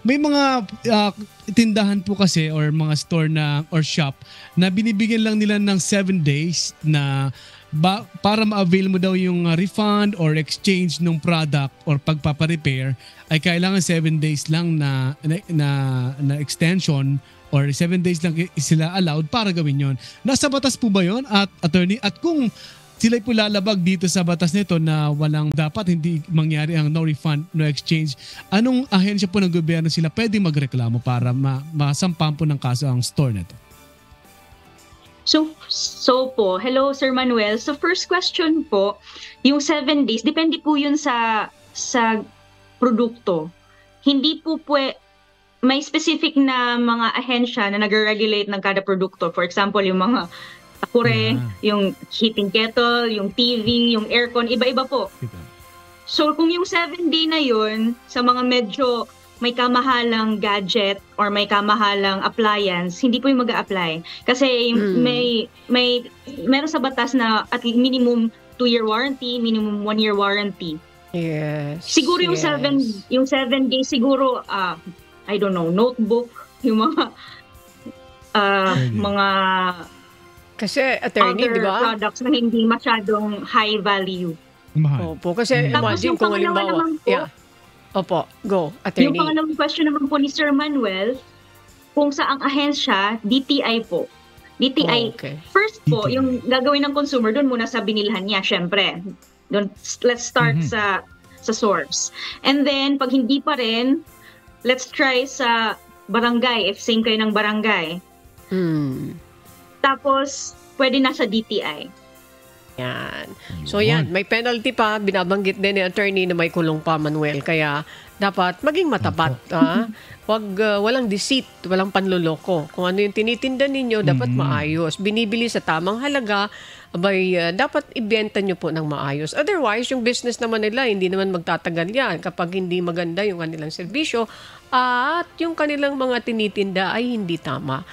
may mga tindahan po kasi or mga store na or shop na binibigyan lang nila ng 7 days na para ma-avail mo daw yung refund or exchange ng product or pagpapa-repair ay kailangan 7 days lang na extension or 7 days lang sila allowed para gawin yon. Nasa batas po ba yon at attorney? At kung sila po lalabag dito sa batas nito na walang dapat hindi mangyari ang no refund, no exchange, anong ahensya po ng gobyerno sila pwede magreklamo para masampahan po ng kaso ang store nito? So po, hello Sir Manuel. So first question po, yung 7 days, depende po yun sa produkto. Hindi po may specific na mga ahensya na nag-regulate ng kada produkto. For example, yung mga takure, yung heating kettle, yung TV, yung aircon, iba-iba po. So kung yung 7-day na yun, sa mga medyo may kamahalang gadget or may kamahalang appliance, hindi po yung mag-a-apply. Kasi meron sa batas na at minimum 2-year warranty, minimum 1-year warranty. Yes. Siguro yung 7 days siguro I don't know, notebook, yung mga kasi attorney, di ba? Products na hindi masyadong high value. Mahal. Opo, kasi imagine kung halimbawa, Opo, go, attorney. Yung pangalawang question naman po ni Sir Manuel, kung saang ahensya, DTI po. DTI, first po, yung gagawin ng consumer, doon muna sa binilhan niya, syempre. Let's start sa source. And then, pag hindi pa rin, let's try sa barangay, if same kayo ng barangay. Tapos, pwede na sa DTI. Yan. So yan, may penalty pa, binabanggit din ni attorney na may kulong pa, Manuel. Kaya dapat maging matapat. Walang deceit, walang panloloko. Kung ano yung tinitinda ninyo, dapat maayos. Binibili sa tamang halaga, dapat ibenta nyo po ng maayos. Otherwise, yung business naman nila, hindi naman magtatagal yan kapag hindi maganda yung kanilang serbisyo at yung kanilang mga tinitinda ay hindi tama.